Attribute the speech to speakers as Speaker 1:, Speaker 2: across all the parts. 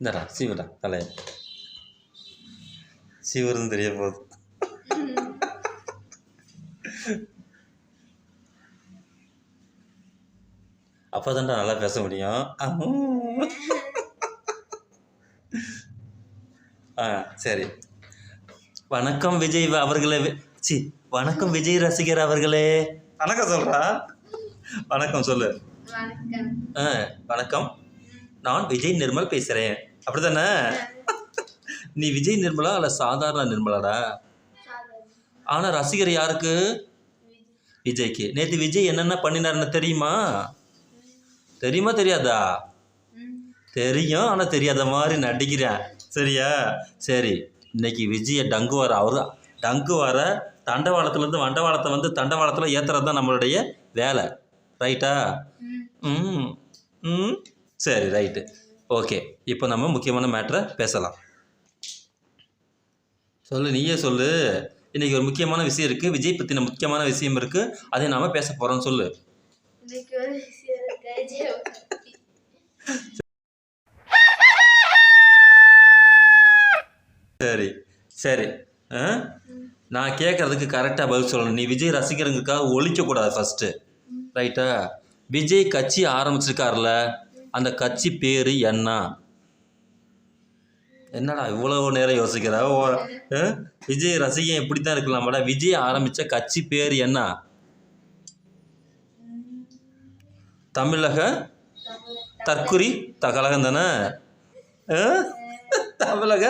Speaker 1: இந்தடா சீவுடா தலையை சீவுறது தெரிய போகுது. அப்போ தான்டா நல்லா பேச முடியும். சரி. வணக்கம் விஜய் அவர்களே. வணக்கம் விஜய் ரசிகர் அவர்களே. வணக்கம் சொல்றா. வணக்கம் சொல்லு. வணக்கம், நான் விஜய் நிர்மல் பேசுகிறேன். அப்படி தானே? நீ விஜய் நிர்மலா இல்லை சாதாரண நிர்மலாடா? ஆனால் ரசிகர் யாருக்கு? விஜய்க்கு. நேற்று விஜய் என்னென்ன பண்ணினார்னு தெரியுமா? தெரியுமா தெரியாதா? தெரியும், ஆனால் தெரியாத மாதிரி நடிக்கிறேன். சரியா? சரி, இன்னைக்கு விஜயை டங்கு வர தண்டவாளத்துலேருந்து வண்டவாளத்தை வந்து தண்டவாளத்தில் ஏற்றுறது தான் நம்மளுடைய வேலை. ரைட்டா? சரி, ரைட்டு, ஓகே. இப்போ நம்ம முக்கியமான மேட்ரை பேசலாம். சொல்லு, நீயே சொல்லு. இன்றைக்கி ஒரு முக்கியமான விஷயம் இருக்குது, விஜய் பற்றின முக்கியமான விஷயம் இருக்குது, அதை நாம் பேச போகிறோம். சொல்லு. சரி சரி, நான் கேட்குறதுக்கு கரெக்டாக பதில் சொல்லணும். நீ விஜய் ரசிகருங்களுக்காக ஒழிக்கக்கூடாது ஃபஸ்ட்டு. ரைட்டா? விஜய் கட்சி ஆரம்பிச்சிருக்காருல, அந்த கட்சி பேர் என்ன? என்னடா இவ்வளோ நேரம் யோசிக்கிற? விஜய் ரசிகன் எப்படி தான் இருக்கலாமாடா? விஜய் ஆரம்பித்த கட்சி பேர் என்ன? தமிழக தற்குறி கழகம் தானே? தமிழக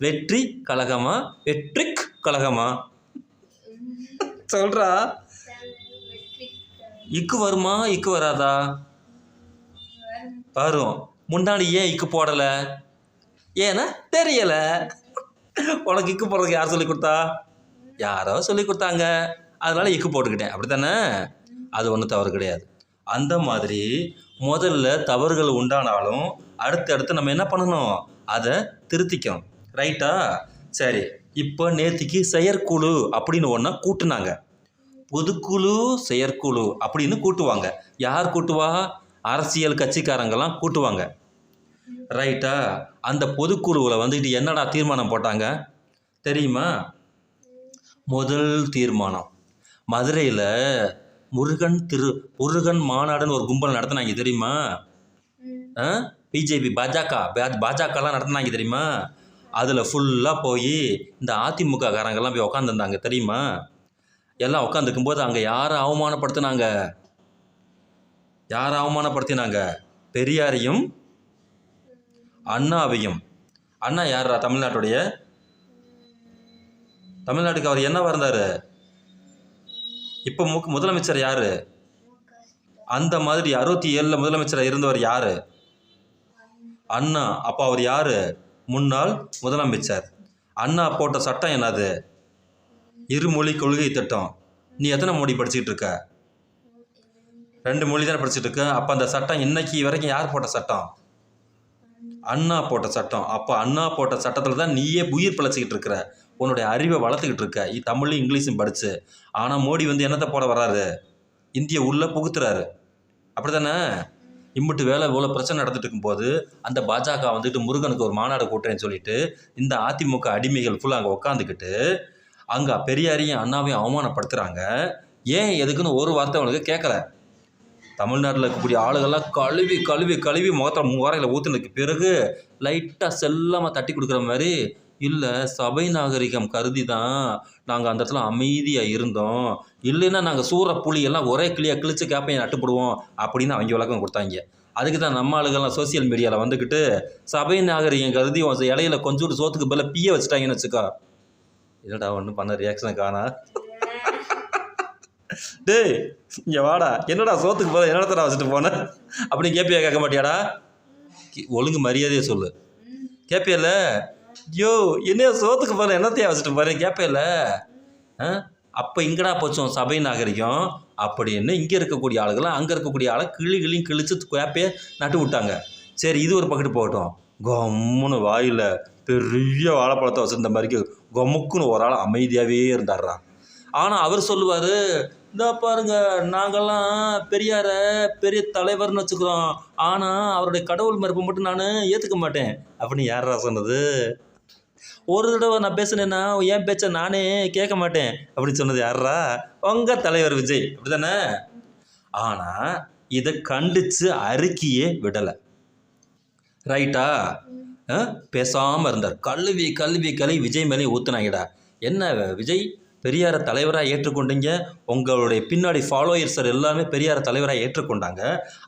Speaker 1: வெற்றி கழகமா, வெற்றிக் கழகமா? சொல்றா. இக்கு வருமா, இக்கு வராதா? வரும். முன்னாடி ஏன் இக்கு போடலை? ஏன்னா தெரியல. உனக்கு இக்கு போடுறதுக்கு யார் சொல்லி கொடுத்தா? யாரோ சொல்லி கொடுத்தாங்க, அதனால இக்கு போட்டுக்கிட்டேன். அப்படி தானே? அது ஒன்றும் தவறு கிடையாது. அந்த மாதிரி முதல்ல தவறுகள் உண்டானாலும் அடுத்தடுத்து நம்ம என்ன பண்ணணும்? அதை திருத்திக்கணும். ரைட்டா? சரி, இப்போ நேற்றுக்கு செயற்குழு அப்படின்னு ஒன்றா கூட்டுனாங்க. பொதுக்குழு செயற்குழு அப்படின்னு கூட்டுவாங்க. யார் கூட்டுவா? அரசியல் கட்சிக்காரங்கெல்லாம் கூட்டுவாங்க. ரைட்டா? அந்த பொதுக்குழுவில் வந்துக்கிட்டு என்னடா தீர்மானம் போட்டாங்க தெரியுமா? முதல் தீர்மானம், மதுரையில் முருகன் மாநாடுன்னு ஒரு கும்பல் நடத்தினாங்க தெரியுமா? பிஜேபி பாஜகலாம் நடத்தினாங்க தெரியுமா? அதில் ஃபுல்லாக போய் இந்த அதிமுக காரங்கெல்லாம் போய் உக்காந்துருந்தாங்க தெரியுமா? எல்லாம் உட்காந்துருக்கும்போது அங்கே யாரை அவமானப்படுத்தினாங்க? பெரியாரையும் அண்ணாவையும். அண்ணா யாரா? தமிழ்நாட்டுக்கு அவர் என்னவா இருந்தார்? இப்போ முதலமைச்சர் யார்? அந்த மாதிரி 67 முதலமைச்சராக இருந்தவர் யார்? அண்ணா. அப்போ அவர் யார்? முன்னாள் முதலமைச்சர். அண்ணா போட்ட சட்டம் என்னது? இருமொழி கொள்கை திட்டம். நீ எத்தனை மொழி படிச்சுக்கிட்டு இருக்க? 2 மொழி தானே படிச்சுட்டு இருக்க. அப்போ அந்த சட்டம் இன்னைக்கு வரைக்கும் யார் போட்ட சட்டம்? அண்ணா போட்ட சட்டம். அப்போ அண்ணா போட்ட சட்டத்தில் தான் நீயே உயிர் பிழைச்சிக்கிட்டு இருக்கிற, உன்னுடைய அறிவை வளர்த்துக்கிட்டு இருக்க, தமிழும் இங்கிலீஷும் படித்து. ஆனால் மோடி வந்து என்னத்தை போட வர்றாரு? இந்திய உள்ளே புகுத்துறாரு. அப்படி தானே? இம்பிட்டு வேலை இவ்வளோ பிரச்சனை நடந்துட்டு இருக்கும்போது அந்த பாஜக வந்துட்டு முருகனுக்கு ஒரு மாநாடு கூட்டுறேன்னு சொல்லிட்டு இந்த அதிமுக அடிமைகள் ஃபுல்லாக அங்கே உட்காந்துக்கிட்டு அங்கே பெரியாரையும் அண்ணாவையும் அவமானப்படுத்துகிறாங்க. ஏன் எதுக்குன்னு ஒரு வார்த்தை அவனுக்கு கேட்கல. தமிழ்நாட்டில் இருக்கக்கூடிய ஆளுகள்லாம் கழுவி கழுவி கழுவி முகத்தில் 3 வாரையில் ஊற்றுனதுக்கு பிறகு லைட்டாக செல்லாமல் தட்டி கொடுக்குற மாதிரி, இல்லை சபை நாகரிகம் கருதி தான் நாங்கள் அந்த இடத்துல அமைதியாக இருந்தோம், இல்லைன்னா நாங்கள் சூற புலியெல்லாம் ஒரே கிளியாக கிழிச்சு கேப்பையை நட்டுப்படுவோம் அப்படின்னு அவங்க விளக்கம் கொடுத்தாங்க. அதுக்கு தான் நம்ம ஆளுகள்லாம் சோசியல் மீடியாவில் வந்துக்கிட்டு சபை நாகரிகம் கருதி இலையில கொஞ்சோண்டு சோத்துக்கு பதில் பிய வச்சுட்டாங்கன்னு வச்சுக்கோ. இல்லைடா ஒன்றும் பண்ண ரியாக்ஷனை காணா. டேய் இங்கே வாடா, என்னடா சோத்துக்கு போல என்னடா வச்சுட்டு போனேன் அப்படின்னு கேட்பியா? கேட்க மாட்டியாடா? ஒழுங்கு மரியாதையை சொல்லு. கேட்பியல்ல? ஐயோ என்ன சோத்துக்கு போல என்னத்தையா வச்சுட்டு போகிறேன் கேட்பியல்ல? அப்போ இங்கடா போச்சோம் சபை நாகரிகம் அப்படின்னு இங்கே இருக்கக்கூடிய ஆளுகள்லாம் அங்கே இருக்கக்கூடிய ஆளை கிளியும் கிழிச்சு கேப்பையை நட்டு விட்டாங்க. சரி, இது ஒரு பக்கெட்டு போகட்டும். கொம்முன்னு வாயில் பெரிய வாழைப்பழத்தை வச்சுருந்த மாதிரிக்கு கொமுக்குன்னு ஒரு ஆள் அமைதியாகவே இருந்தார்றான். ஆனால் அவர் சொல்லுவார், இதோ பாருங்க, நாங்கள்லாம் பெரியாரை பெரிய தலைவர்னு வச்சுக்கிறோம், ஆனால் அவருடைய கடவுள் மறுப்பை மட்டும் நான் ஏற்றுக்க மாட்டேன் அப்படின்னு யாரா சொன்னது? ஒரு தடவை நான் பேசுனேன்னா என் பேச்சை நானே கேட்க மாட்டேன் அப்படின்னு சொன்னது யாரா? உங்கள் தலைவர் விஜய், அப்படி தானே? ஆனால் இதை கண்டித்து அறிக்கையே விடலை, ரைட்டா? பேசாமல் இருந்தார். கல்வி கல்வி கல்வி விஜய் மேலே ஊற்றுனாங்கடா. என்ன விஜய், பெரியாரை தலைவராக ஏற்றுக்கொண்டீங்க, உங்களுடைய பின்னாடி ஃபாலோயர்ஸ் எல்லாமே பெரியாரை தலைவராக ஏற்றுக்கொண்டாங்க,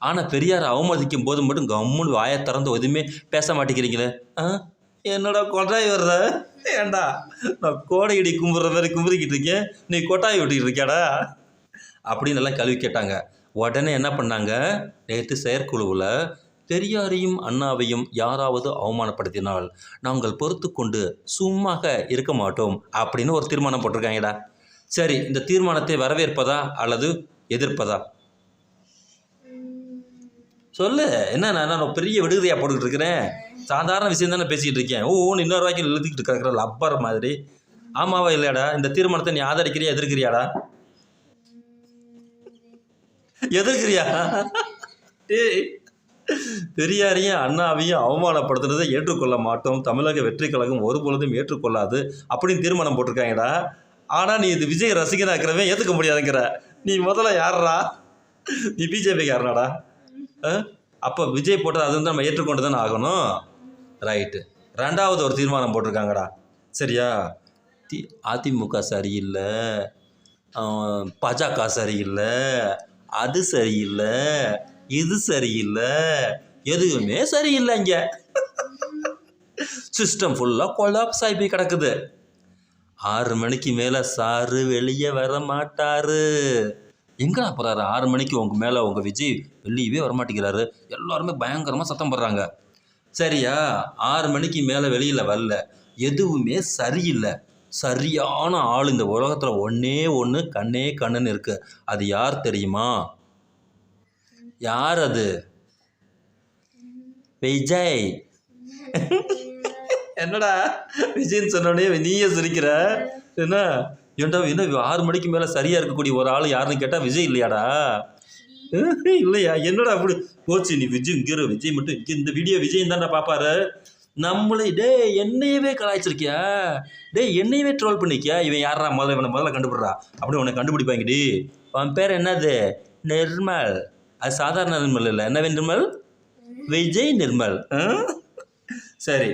Speaker 1: ஆனால் பெரியாரை அவமதிக்கும் போது மட்டும் கம்முன்னு வாயை திறந்து எதுவுமே பேச மாட்டேங்கிறீங்களே. என்னடா கொட்டாய் வர்ற? ஏண்டா நான் கோடையடி கும்பிட்ற மாதிரி கும்பிரிக்கிட்டு இருக்கேன், நீ கொட்டாய் விட்டுக்கிட்டு இருக்கியாடா அப்படின்னு எல்லாம் கல்வி கேட்டாங்க. உடனே என்ன பண்ணாங்க, நேற்று செயற்குழுவில் பெரியாரையும் அண்ணாவையும் யாராவது அவமானப்படுத்தினால் நாங்கள் பொறுத்து கொண்டு சும்மாக இருக்க மாட்டோம் அப்படின்னு ஒரு தீர்மானம் போட்டிருக்காங்கடா. சரி, இந்த தீர்மானத்தை வரவேற்பதா அல்லது எதிர்ப்பதா? சொல்லு. என்ன நான் பெரிய விடுதலையாக போட்டுக்கிட்டு இருக்கிறேன்? சாதாரண விஷயம் தானே பேசிக்கிட்டு இருக்கேன். இன்னொரு வாய்க்கு எழுதிக்கிட்டு இருக்கிற லப்பர் மாதிரி. ஆமாவா இல்லையாடா? இந்த தீர்மானத்தை நீ ஆதரிக்கிறியா எதிர்க்கிறியாடா? எதிர்க்கிறியா? பெரியாரையும் அண்ணாவையும் அவமானப்படுத்துறதை ஏற்றுக்கொள்ள மாட்டோம், தமிழக வெற்றி கழகம் ஒரு பொழுதும் ஏற்றுக்கொள்ளாது அப்படின்னு தீர்மானம் போட்டிருக்காங்கடா. ஆனால் நீ இது விஜய் ரசிகனாக்கிறவன் ஏற்றுக்க முடியாதுங்கிற. நீ முதல்ல யாரா? நீ பிஜேபிக்காரனாடா? அப்போ விஜய் போட்டது அது வந்து நம்ம ஏற்றுக்கொண்டு தானே ஆகணும், ரைட்டு. ரெண்டாவது ஒரு தீர்மானம் போட்டிருக்காங்கடா, சரியா? அதிமுக சரியில்லை, பாஜக சரியில்லை, அது சரியில்லை, இது சரியில்லை, எதுவுமே சரியில்லை. இங்கே சிஸ்டம் ஃபுல்லாக கொலாப்ஸ் ஆகி போய் கிடக்குது. 6 மணிக்கு மேலே சாரு வெளியே வர மாட்டார். எங்கடா போகிறாரு 6 மணிக்கு? உங்கள் மேலே உங்கள் விஜய் வெளியவே வரமாட்டேங்கிறாரு. எல்லாருமே பயங்கரமாக சத்தம் போடுறாங்க, சரியா? 6 மணிக்கு மேலே வெளியில் வரல, எதுவுமே சரியில்லை. சரியான ஆள் இந்த உலகத்தில் ஒன்றே ஒன்று, கண்ணே கண்ணுன்னு இருக்குது. அது யார் தெரியுமா? யார் அது? விஜய். என்னடா விஜய்ன்னு சொன்னோடனே நீயே சிரிக்கிற? என்ன ஏன்டா, என்ன 6 மணிக்கு மேலே சரியாக இருக்கக்கூடிய ஒரு ஆள் யாருன்னு கேட்டால் விஜய் இல்லையாடா? இல்லையா? என்னடா அப்படி போச்சு? நீ விஜய் இங்கிற விஜய் மட்டும் இங்கே இந்த வீடியோ விஜய் தான்டா பார்ப்பாரு. நம்மளே என்னையவே கலாய்ச்சிருக்கியா? என்னையவே ட்ரோல் பண்ணிக்கியா? இவன் யாரா? இவனை முதல்ல கண்டுபிடுறா. அப்படி உன்னை கண்டுபிடிப்பாங்கடி. அவன் பேர் என்னது? நிர்மல். அது சாதாரண நிர்மல் இல்லை. என்ன நிர்மல்? விஜய் நிர்மல். சரி,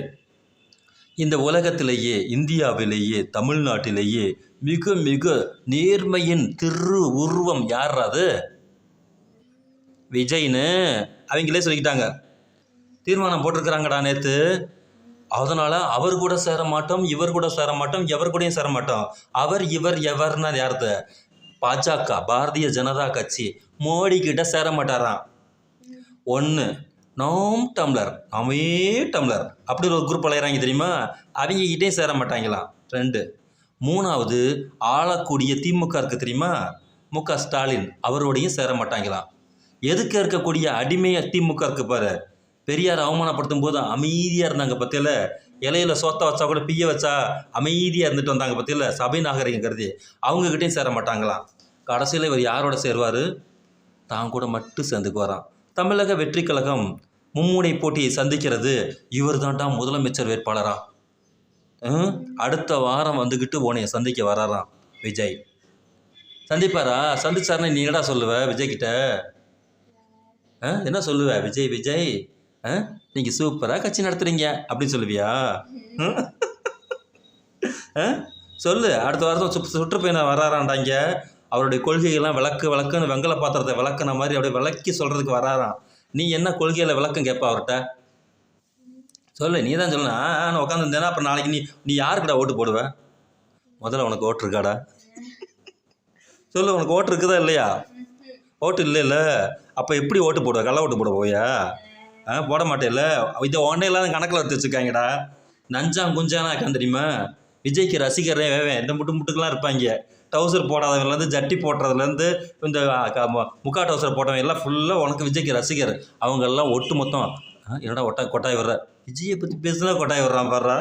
Speaker 1: இந்த உலகத்திலேயே, இந்தியாவிலேயே, தமிழ்நாட்டிலேயே மிக மிக நேர்மையின் திரு உருவம் யார்? அது விஜய்னு அவங்களே சொல்லிக்கிட்டாங்க. தீர்மானம் போட்டிருக்கிறாங்கடா நேற்று. அதனால் அவர் கூட சேர மாட்டோம், இவர் கூட சேர மாட்டோம், எவர் கூடயும் சேர மாட்டோம். அவர் இவர் எவர்னா யாருது? பாஜக, பாரதிய ஜனதா கட்சி மோடி கிட்ட சேர மாட்டாராம். 1 நாம் டம்ளர், நாமே டம்ளர் அப்படி ஒரு குரூப் அலையிறாங்க தெரியுமா, அவங்க கிட்டேயும் சேர மாட்டாங்களாம். 2 3வது ஆளக்கூடிய திமுக இருக்குது தெரியுமா, முக ஸ்டாலின், அவரோடையும் சேர மாட்டாங்களாம். எதுக்கு இருக்கக்கூடிய அடிமையை திமுக இருக்கு பாரு. பெரியார் அவமானப்படுத்தும் போது அமைதியாக இருந்தாங்க பற்றியில், இலையில சோத்த வச்சா கூட பிய வச்சா அமைதியாக இருந்துட்டு வந்தாங்க பற்றியில், சபை நாகரிகம் கருதி அவங்கக்கிட்டையும் சேர மாட்டாங்களாம். கடைசியில் இவர் யாரோட சேருவார்? தான் கூட மட்டும் சேர்ந்துக்கு வரான். தமிழக வெற்றி கழகம் மும்முனை போட்டியை சந்திக்கிறது இவர் தான்டா முதலமைச்சர் வேட்பாளரா. அடுத்த வாரம் வந்துக்கிட்டு உன்னைய சந்திக்க வராராம் விஜய். சந்திப்பாரா? சந்திச்சாருன்னு நீ என்னடா சொல்லுவ விஜய்கிட்ட? என்ன சொல்லுவ? விஜய் விஜய் நீங்கள் சூப்பராக கட்சி நடத்துறீங்க அப்படின்னு சொல்லுவியா? சொல்லு. அடுத்த வாரத்தில் சுற்றுப்பயணம் வராராண்டாங்க. அவருடைய கொள்கைகள்லாம் விளக்குன்னு வெங்கல பாத்திரத்தை விளக்குன மாதிரி அப்படியே விளக்கி சொல்கிறதுக்கு வராராம். நீ என்ன கொள்கையில் விளக்கம் கேட்பா அவர்கிட்ட? சொல்லு. நீ தான் சொல்லணும். நான் உட்காந்துருந்தேன்னா அப்புறம் நாளைக்கு நீ யாருக்கிட்ட ஓட்டு போடுவ? முதல்ல உனக்கு ஓட்டு இருக்காடா? சொல்லு. உனக்கு ஓட்டு இருக்குதா இல்லையா? ஓட்டு இல்லை. அப்போ எப்படி ஓட்டு போடுவ? கள்ள ஓட்டு போட போயா? போட மாட்டேல்ல. இதை ஒன்றையெல்லாம் கணக்கில் எடுத்து வச்சுருக்காங்கடா. நஞ்சான் குஞ்சானா இருக்கான் தெரியுமா? விஜய்க்கு ரசிகரே இந்த முட்டுக்கெலாம் இருப்பாங்க. டவுசர் போடாதவங்கலேருந்து ஜட்டி போடுறதுலேருந்து இந்த முக்கா டவுசர் போட்டவங்க எல்லாம் ஃபுல்லாக உனக்கு விஜய்க்கு ரசிகர். அவங்கெல்லாம் ஒட்டு மொத்தம் என்னடா கொட்டாய் வர்ற? விஜயை பற்றி பேசுனா கொட்டாய் வர்றான் பாடுறா.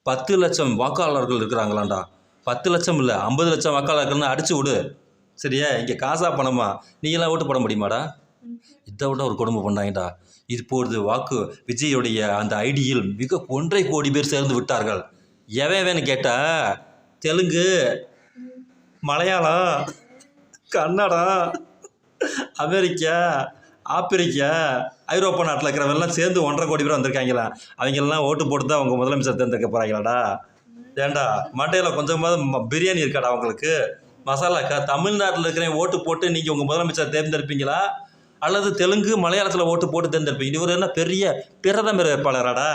Speaker 1: 10 லட்சம் வாக்காளர்கள் இருக்கிறாங்களாண்டா. 10 லட்சம் இல்லை, 50 லட்சம் வாக்காளர்கள்னு அடிச்சு விடு. சரியா? இங்கே காசா பணமா நீங்களாம் ஓட்டு போட முடியுமாடா? இதை விட ஒரு கொடுமை பண்ணாங்கடா. இப்பொழுது விஜயுடைய அந்த ஐடியில் மிக 1,50,00,000 பேர் சேர்ந்து விட்டார்கள். எவன்னு கேட்டா தெலுங்கு, மலையாளம், கன்னடம், அமெரிக்கா, ஆப்பிரிக்கா, ஐரோப்பா நாட்டில் இருக்கிறவங்கெல்லாம் சேர்ந்து 1,50,00,000 பேர் வந்திருக்காங்களா. அவங்கெல்லாம் ஓட்டு போட்டு தான் அவங்க முதலமைச்சர் தேர்ந்தெடுக்க போகிறாங்களாடா. ஏண்டா மண்டையில் கொஞ்சமாவது பிரியாணி இருக்காடா அவங்களுக்கு, மசாலாக்கா? தமிழ்நாட்டில் இருக்கிற ஓட்டு போட்டு நீங்கள் உங்கள் முதலமைச்சர் தேர்ந்தெடுப்பீங்களா, அல்லது தெலுங்கு மலையாளத்தில் ஓட்டு போட்டு தேர்ந்தெடுப்பீங்க? இவர் என்ன பெரிய பிரதமர் வேட்பாளராடா?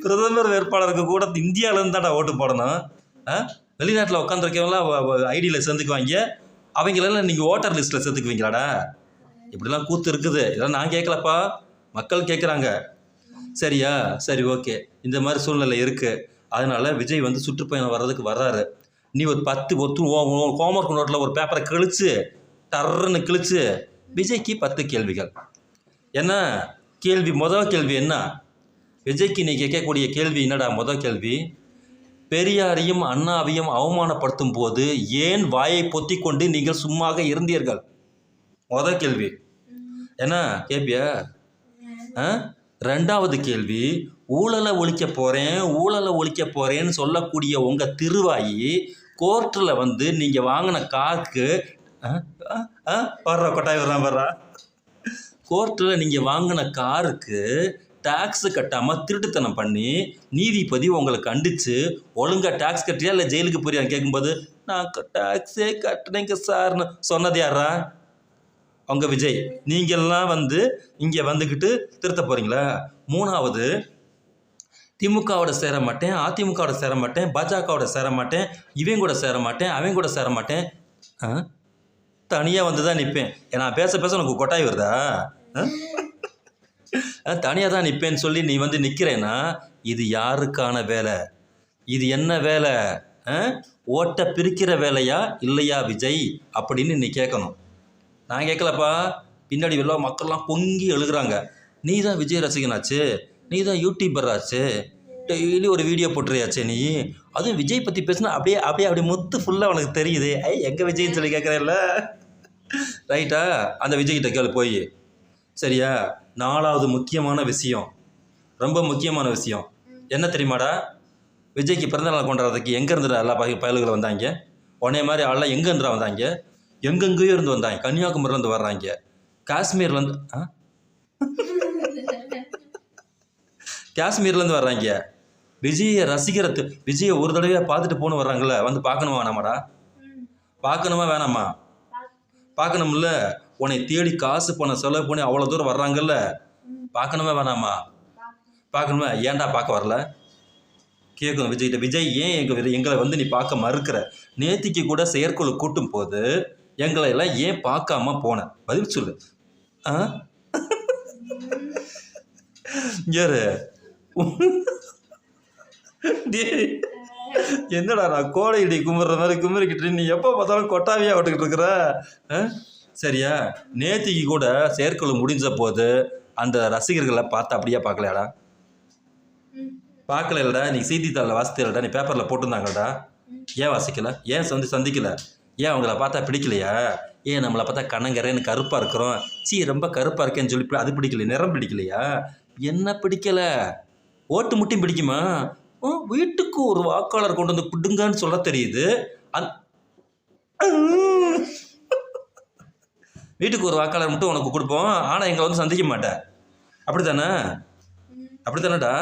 Speaker 1: பிரதமர் வேட்பாளருக்கு கூட இந்தியாவிலேருந்து தான்டா ஓட்டு போடணும். வெளிநாட்டில் உட்காந்துருக்கவங்களாம் ஐடியில் சேர்ந்துக்குவாங்க, அவங்களெல்லாம் நீங்கள் ஓட்டர் லிஸ்ட்டில் சேர்த்துக்குவீங்களாடா? இப்படிலாம் கூத்து இருக்குது. இதெல்லாம் நான் கேட்கலப்பா, மக்கள் கேட்குறாங்க. சரியா? சரி, ஓகே. இந்த மாதிரி சூழ்நிலை இருக்குது. அதனால் விஜய் வந்து சுற்றுப்பயணம் வர்றதுக்கு வர்றாரு. நீ ஒரு 10 ஹோம்ஒர்க் நோட்டில் ஒரு பேப்பரை கிழிச்சு டர்ன்னு கிழிச்சு விஜய்க்கு 10 கேள்விகள். என்ன கேள்வி? முதல் கேள்வி என்ன? விஜய்க்கு நீ கேட்கக்கூடிய கேள்வி என்னடா? முதல் கேள்வி, பெரியாரையும் அண்ணாவையும் அவமானப்படுத்தும் போது ஏன் வாயை பொத்தி கொண்டு நீங்கள் சும்மாக இருந்தீர்கள்? முதல் கேள்வி என்ன கேட்பியா? ரெண்டாவது கேள்வி, ஊழலை ஒழிக்க போகிறேன்னு சொல்லக்கூடிய உங்கள் திருவாயி கோர்ட்டில் வந்து நீங்கள் வாங்கின காருக்கு வர்றா கொட்டாய் வர்றான் வர்றா கோர்ட்டில் நீங்கள் வாங்கின காருக்கு டேக்ஸு கட்டாமல் திருட்டுத்தனம் பண்ணி நீதிபதி உங்களை கண்டித்து ஒழுங்காக டேக்ஸ் கட்டியா இல்லை ஜெயிலுக்கு போறியான்னு கேட்கும்போது நான் டேக்ஸே கட்டினேங்க சார்னு சொன்னது யாரா? அவங்க விஜய். நீங்கள்லாம் வந்து இங்கே வந்துக்கிட்டு திருத்த போகிறீங்களா? மூணாவது, திமுகவோட சேர மாட்டேன், அதிமுகவோட சேர மாட்டேன், பாஜகவோட சேர மாட்டேன், இவன் கூட சேர மாட்டேன், அவன் கூட சேர மாட்டேன், தனியாக வந்து தான் நிற்பேன். நான் பேச உனக்கு கொட்டாய் வருதா? தனியாக தான் நிற்பேன்னு சொல்லி நீ வந்து நிற்கிறேன்னா இது யாருக்கான வேலை? இது என்ன வேலை? ஓட்டை பிரிக்கிற வேலையா இல்லையா விஜய் அப்படின்னு நீ கேட்கணும். நான் கேட்கலப்பா. பின்னாடி எல்லா மக்கள்லாம் பொங்கி எழுதுறாங்க. நீ தான் விஜய் ரசிகனாச்சு, நீ தான் யூடியூபர் ஆச்சு, டெய்லி ஒரு வீடியோ போட்டுறியாச்சு நீ, அதுவும் விஜய் பற்றி பேசுனா அப்படியே முத்து ஃபுல்லாக உனக்கு தெரியுது. எங்கே விஜய்ன்னு சொல்லி கேட்குறேன்ல, ரைட்டா? அந்த விஜய்கிட்ட கேளு போய். சரியா? நாலாவது முக்கியமான விஷயம், ரொம்ப முக்கியமான விஷயம் என்ன தெரியுமாடா? விஜய்க்கு பிறந்தநாள் கொண்டாடுறதுக்கு எங்கேருந்துடா எல்லா பயல்களும் வந்தாங்க? உன்னைய மாதிரி ஆள்லாம் எங்கேருந்துடா வந்தாங்க? எங்கெங்கேயோ இருந்து வந்தாங்க. கன்னியாகுமரியிலேருந்து வர்றாங்க, காஷ்மீர்லேருந்து வர்றாங்க. விஜயை விஜயை ஒரு தடவையாக பார்த்துட்டு போன்னு வர்றாங்கல்ல, வந்து பார்க்கணுமா வேணாமாடா? பார்க்கணுமா வேணாமா? பார்க்கணும்ல. உன்னை தேடி காசு பணம் செலவு பண்ணி அவ்வளோ தூரம் வர்றாங்கல்ல, பார்க்கணுமா வேணாமா? பார்க்கணுமா? ஏன்டா பார்க்க வரல கேட்கணும் விஜய்கிட்ட. விஜய் ஏன் எங்களை வந்து நீ பார்க்க மறுக்கிற? நேத்திக்கு கூட செயற்குழு கூட்டும் போது எங்களை எல்லாம் ஏன் பார்க்காம போன? பதில் சொல்லு. யாரு என்னடா நான் கோடை இடி கும்பிட்ற மாதிரி கும்பிரிக்கிட்டு நீ எப்போ பார்த்தாலும் கொட்டாவியாக விட்டுக்கிட்டு இருக்கிற? சரியா? நேத்திக்கு கூட செயற்குழு முடிஞ்ச போது அந்த ரசிகர்களை பார்த்து அப்படியே பார்க்கலையாடா? பார்க்கல இல்லடா. நீ செய்தித்தாளில் வாசித்தலடா, நீ பேப்பரில் போட்டிருந்தாங்கடா. ஏன் வாசிக்கல? ஏன் சந்திக்கல? ஏன் அவங்கள பார்த்தா பிடிக்கலையா? ஏன் நம்மளை பார்த்தா கண்ணங்கரேன்னு கருப்பாக இருக்கிறோம், ரொம்ப கருப்பாக இருக்கேன்னு சொல்லி அது பிடிக்கல? நிறம் பிடிக்கலையா? என்ன பிடிக்கலை? ஓட்டு முட்டியும் பிடிக்குமா? வீட்டுக்கு ஒரு வாக்காளர் கொண்டு வந்து கொடுங்கன்னு சொல்ல தெரியுது. வீட்டுக்கு ஒரு வாக்காளர் மட்டும் உனக்கு கொடுப்போம், ஆனால் எங்களை வந்து சந்திக்க மாட்டேன். அப்படித்தானே? அப்படித்தானடா?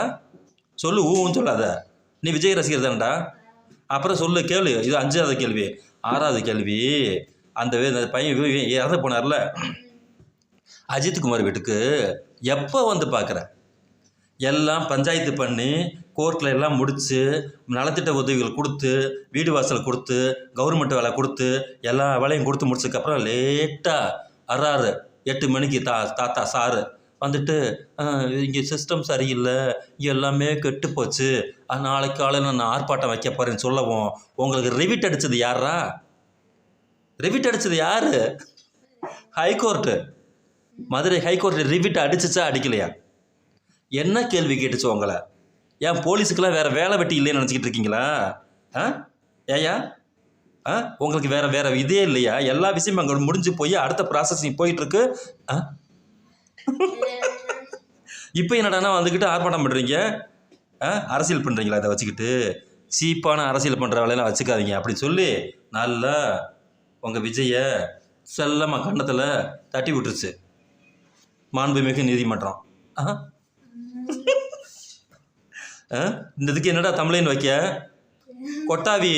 Speaker 1: சொல்லு, ஊன்னு சொல்லாத. நீ விஜய் ரசிகர் தானடா? அப்புறம் சொல்லு, கேளு. இது 5வது கேள்வி. 6வது கேள்வி, அந்த பையன் இறந்து போனார்ல அஜித்குமார் வீட்டுக்கு எப்போ வந்து பார்க்குற? எல்லாம் பஞ்சாயத்து பண்ணி கோர்ட்டில் எல்லாம் முடித்து நலத்திட்ட உதவிகள் கொடுத்து வீடு வாசல் கொடுத்து கவர்மெண்ட் வேலை கொடுத்து எல்லா வேலையும் கொடுத்து முடிச்சதுக்கப்புறம் லேட்டாக வர்றாரு 8 மணிக்கு தாத்தா சாரு வந்துட்டு, இங்கே சிஸ்டம் சரியில்லை, எல்லாமே கெட்டு போச்சு, நாளைக்கு காலையில் நான் ஆர்ப்பாட்டம் வைக்க போகிறேன்னு சொல்லவும் உங்களுக்கு ரிவிட் அடித்தது யாரா? ரிவிட் அடித்தது யார்? ஹைகோர்ட்டு. மதுரை ஹைகோர்ட்டு ரிவிட் அடிச்சிச்சா அடிக்கலையா? என்ன கேள்வி கேட்டுச்சு உங்களை? ஏன் போலீஸுக்கெல்லாம் வேறு வேலை வெட்டி இல்லைன்னு நினச்சிக்கிட்டு இருக்கீங்களா? ஏயா உங்களுக்கு வேற வேற இதே இல்லையா? எல்லா விஷயமும் அங்கே முடிஞ்சு போய் அடுத்த ப்ராசஸிங் போயிட்டு இருக்கு. இப்போ என்னடானா வந்துக்கிட்டு ஆர்ப்பாட்டம் பண்ணுறீங்க, அரசியல் பண்ணுறீங்களா? அதை வச்சுக்கிட்டு சீப்பான அரசியல் பண்ணுற வேலையெல்லாம் வச்சுக்காதீங்க அப்படின்னு சொல்லி நல்லா உங்கள் விஜயை செல்லமாக கன்னத்தில் தட்டி விட்டுருச்சு மாண்புமிகு நீதிமன்றம். இந்த இதுக்கு என்னடா தமிழன் வைக்க? கொட்டாவி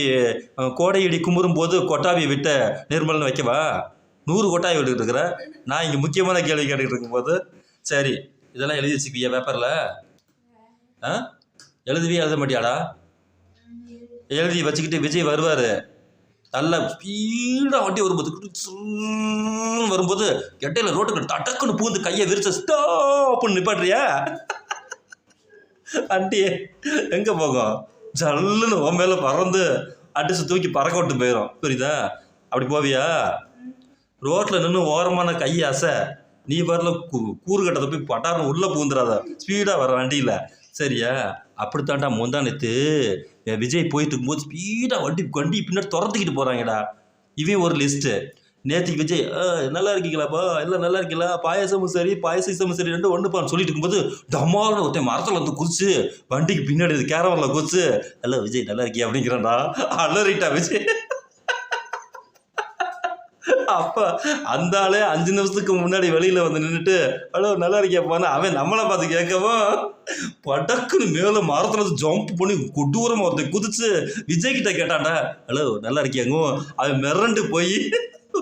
Speaker 1: கோடையடி குமுறும் போது கொட்டாவி விட்ட நிர்மல்னு வைக்கவா? 100 கொட்டாவி விட்டுக்கிட்டு இருக்கிற. நான் இங்கே முக்கியமான கேள்வி கேட்டுக்கிட்டு இருக்கும்போது சரி இதெல்லாம் எழுதி வச்சுக்கியா பேப்பரில்? எழுதுவியா எழுத மாட்டியாடா? எழுதி வச்சுக்கிட்டு விஜய் வருவார், நல்லா ஸ்பீடாக வண்டி வரும்போது கெட்டையில் ரோட்டுக்கு டக்குன்னு பூந்து கையை விரிச்ச ஸ்டாப்னு நிப்பாட்டுறியா? வண்டியே எங்கே போகும்? ஜல்லுன்னு உன் மேலே பறந்து அடிச்சு தூக்கி பறக்க விட்டு போயிடும். புரியுதா? அப்படி போவியா? ரோட்டில் நின்று ஓரமான கை அசை, நீ வரல கூறு கட்டத்தை போய் பட்டார்னு உள்ளே பூந்துடாத, ஸ்பீடாக வர வண்டியில். சரியா? அப்படித்தாண்டா முந்தானத்து விஜய் போயிட்டு இருக்கும்போது ஸ்பீடாக வண்டி பின்னாடி துரத்துக்கிட்டு போகிறாங்கடா. இவன் ஒரு லிஸ்ட்டு. நேற்றுக்கு விஜய் நல்லா இருக்கீங்களாப்பா, எல்லாம் நல்லா இருக்கீங்களா, பாயசமும் சரி பாயசமும் சரி ரெண்டும் ஒன்றுப்பான்னு சொல்லிட்டு இருக்கும்போது டமால்னு ஒருத்தன் மரத்தில் வந்து குதிச்சு வண்டிக்கு பின்னாடி கேரவனில் குதிச்சு ஹலோ விஜய் நல்லா இருக்கியா அப்படிங்கிறான்டா. அலறிட்டா விஜய். அப்போ அந்த ஆளே 5 நிமிஷத்துக்கு முன்னாடி வெளியில் வந்து நின்றுட்டு ஹலோ நல்லா இருக்கியாப்பான்னு அவன் நம்மளை பார்த்து கேட்கவும் படக்குன்னு மேலே மரத்தில் வந்து ஜம்ப் பண்ணி கொடூரமாக ஒருத்தன் குதிச்சு விஜய்கிட்ட கேட்டான்டா ஹலோ நல்லா இருக்கியாங்க. அவன் மிரண்டு போய்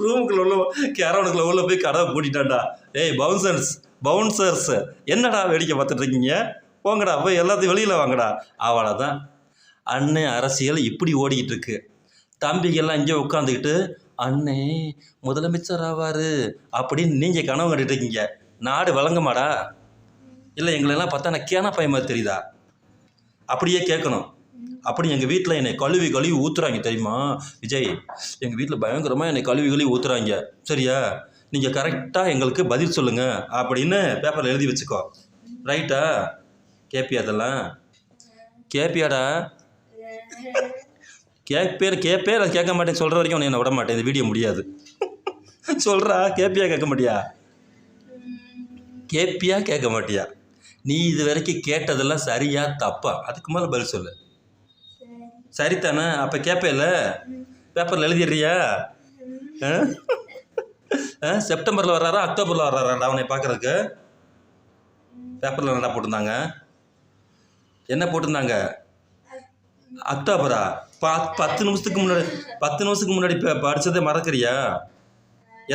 Speaker 1: ரூமுக்குள்ள உள்ள கேரவனுக்குள்ள உள்ள போய் கதவை பூட்டிட்டான்டா. ஏய் பவுன்சர்ஸ் என்னடா வேடிக்கை பார்த்துட்டு இருக்கீங்க, போங்கடா போய் எல்லாத்தையும் வெளியில் வாங்கடா. அவ்வளோதான். அண்ணே அரசியல் இப்படி ஓடிக்கிட்டு இருக்கு. தம்பிகள்லாம் இங்கே உட்காந்துக்கிட்டு அண்ணே முதலமைச்சர் ஆவார் அப்படின்னு நீங்கள் கனவு கண்டுட்டு இருக்கீங்க. நாடு வழங்கமாடா? இல்லை எங்களெல்லாம் பார்த்தா நான் கேன பையன் மாதிரி தெரியுதா? அப்படியே கேட்கணும். அப்படி எங்கள் வீட்டில் என்னை கழுவி ஊற்றுறாங்க தெரியுமா விஜய்? எங்கள் வீட்டில் பயங்கரமாக என்னை கழுவி ஊற்றுறாங்க. சரியா? நீங்கள் கரெக்டாக எங்களுக்கு பதில் சொல்லுங்கள் அப்படின்னு பேப்பரில் எழுதி வச்சுக்கோ. ரைட்டா? கேட்பியா? அதெல்லாம் கேட்பியாடா? கேட்பே நான் கேட்க மாட்டேன் சொல்கிற வரைக்கும் உன்னை விட மாட்டேன். இந்த வீடியோ முடியாது. சொல்கிறா கேட்பியா கேட்க மாட்டியா? கேட்பியா கேட்க மாட்டியா? நீ இது வரைக்கும் கேட்டதெல்லாம் சரியா தப்பா? அதுக்கு மேலே பதில் சொல்லு. சரித்தானே? அப்போ கேட்பேல பேப்பரில் எழுதிடுறியா? செப்டம்பரில் வர்றாரா அக்டோபரில் வர்றாராடா அவனை பார்க்குறதுக்கு? பேப்பரில் என்ன போட்டிருந்தாங்க? என்ன போட்டிருந்தாங்க? அக்டோபரா? 10 நிமிஷத்துக்கு முன்னாடி படித்ததே மறக்கிறியா?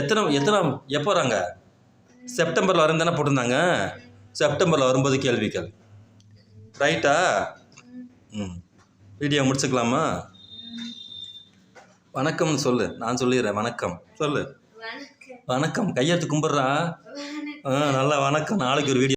Speaker 1: எத்தனை எப்போ வராங்க? செப்டம்பரில் வரேன்னு தானே போட்டிருந்தாங்க. செப்டம்பரில் வரும்போது கேள்விகள். ரைட்டா? வீடியோ முடிச்சுக்கலாமா? வணக்கம்னு சொல்லு. நான் சொல்லிடுறேன். வணக்கம் சொல்லு. வணக்கம் கையெழுத்து கும்பிட்றா. நல்லா வணக்கம். நாளைக்கு ஒரு வீடியோ